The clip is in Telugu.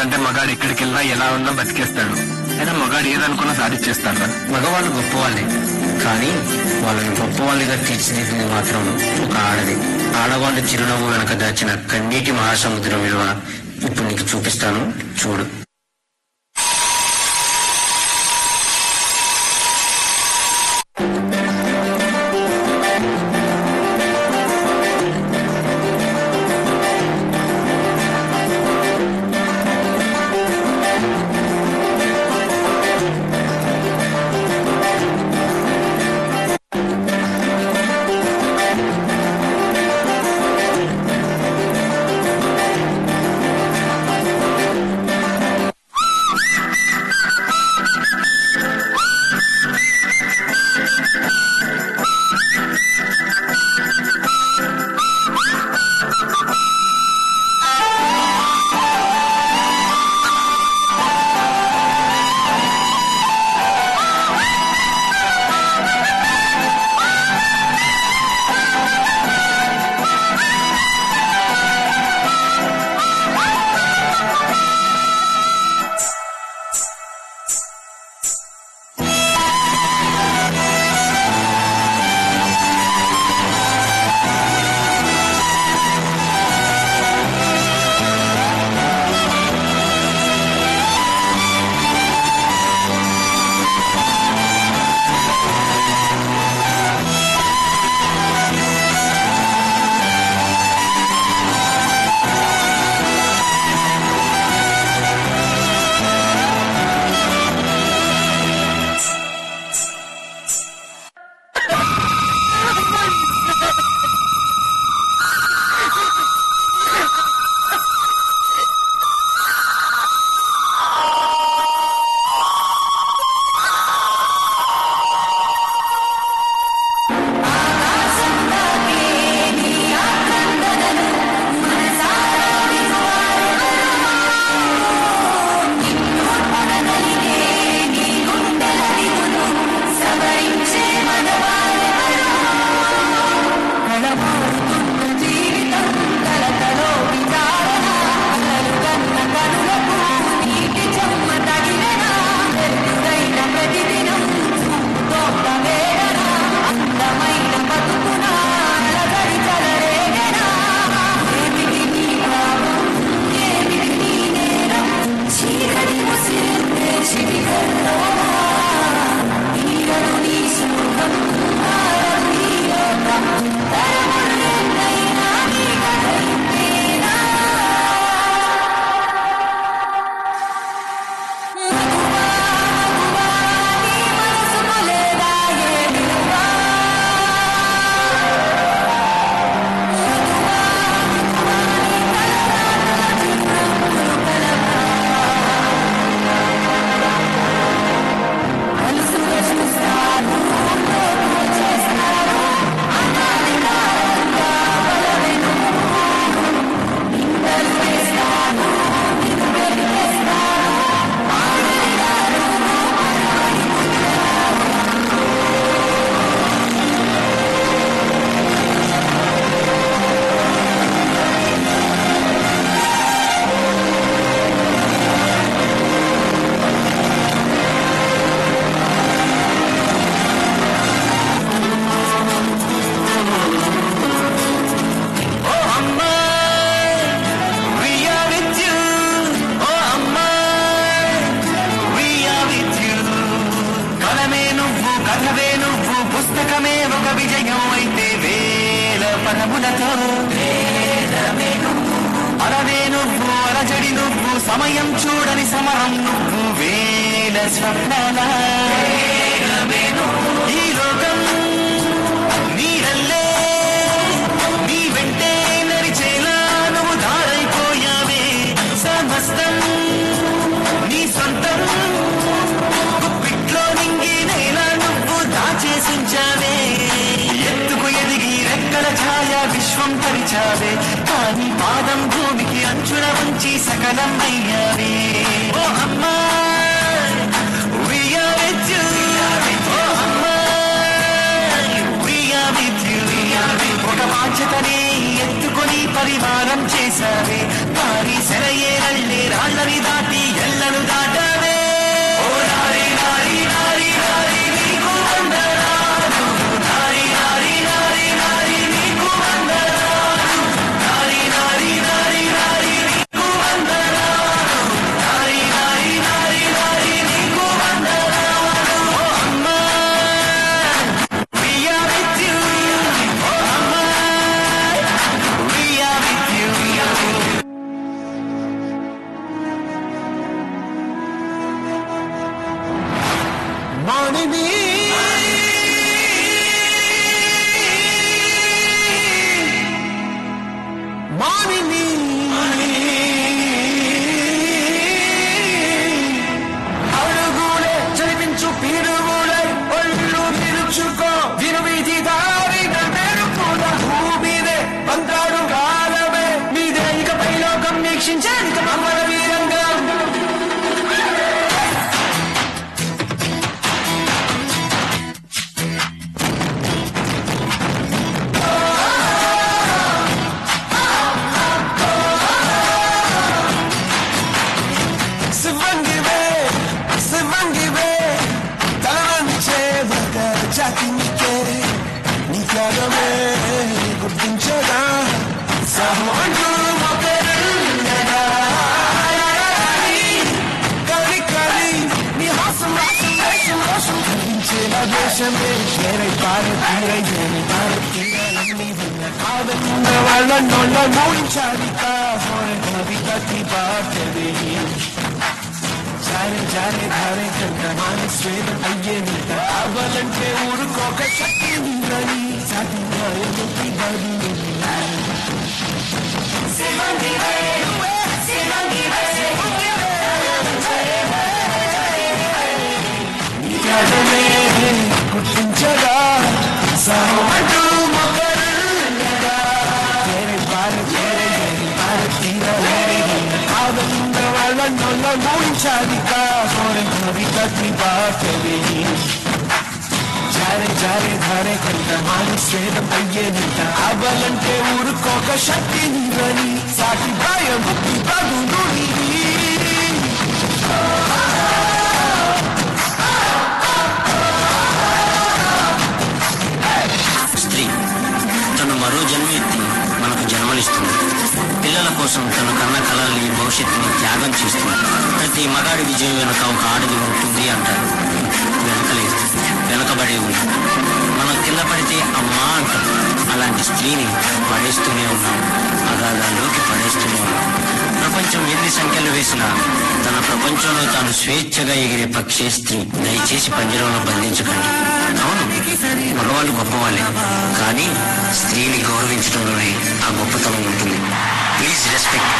ఎందుకంటే మగాడు ఎక్కడికి వెళ్ళినా ఎలా ఉన్నా బతికేస్తాడు. అయినా మగాడు ఏదనుకున్నా సాధించేస్తాడు. మగవాళ్ళు గొప్పవాళ్ళే, కానీ వాళ్ళని గొప్పవాళ్ళుగా తీర్చిదిద్దింది మాత్రం ఒక ఆడది. ఆడవాళ్ళు చిరునవ్వు వెనక దాచిన కన్నీటి మహాసముద్రం విలువ ఇప్పుడు నీకు చూపిస్తాను, చూడు. పదములతో అరవే నువ్వు అరజడి నువ్వు సమయం చూడని సమరం నువ్వు వేల స్వప్నాల ఈ లోకం నీడల్లే నీ వెంటే నడిచేలా నువ్వు దారైపోయావే సమస్తం నీ సొంతం గుప్పిట్లో నింగి నేల నువ్వు దాచేసించావే ఎత్తుకు ఎదిగి రెక్కల ఛాయ విశ్వం పరిచావే కానీ పాదం భూమికి అంచుల వంచి సకలం అయ్యావే ఓ అమ్మా ఒక బాధ్యతనే ఎత్తుకొని పరివారం చేశావే భారీ సెలయేరళ్ళే రాళ్ళని ధారయ్యని భారతీయాలని ఉన్న కాదన్న వాళ్ళ నోళ్ళ మోయించాలి కవితకి బాటది జారే జారే ధారే కంట మాని స్వేదం అయ్యే నీట అవ్వాలంటే ఊరుకోక శక్తి నీరని సాటి న్యాయముక్తి బది గుర్తించగా సహమంటూ మొక్కరుగా తేరే బార తేరే కాదన్న వాళ్ళ నొల్ల మోయించాలి కవితకి బాటది జారే జారే ధారే కంట మాని స్వేదం అయ్యే నీట అవ్వాలంటే ఊరుకోక శక్తి నీరని సాటి భయముక్తి బదులు స్త్రీ తను మరో జన్మ ఎత్తి మనకు జన్మనిస్తుంది. పిల్లల కోసం తన కన్న కళల్ని భవిష్యత్తుని త్యాగం చేస్తుంది. ప్రతి మగాడి విజయం వెనుక ఒక ఆడది ఉంటుంది అంటారు. వెనకలేదు, వెనకబడే ఉంది. మనం కింద పడితే అమ్మా అంటాం. అలాంటి స్త్రీని పడేస్తూనే ఉన్నాం, అగాధాల్లోకి పడేస్తూనే ఉన్నాం. ప్రపంచం ఎన్ని సంఖ్యలు వేసినా తన ప్రపంచంలో తాను స్వేచ్ఛగా ఎగిరే పక్షే స్త్రీ. దయచేసి పంజరంలో బంధించకండి. అవును, మగవాళ్ళు గొప్పవాళ్ళే, కానీ స్త్రీని గౌరవించడంలోనే ఆ గొప్పతనం ఉంటుంది. Please respect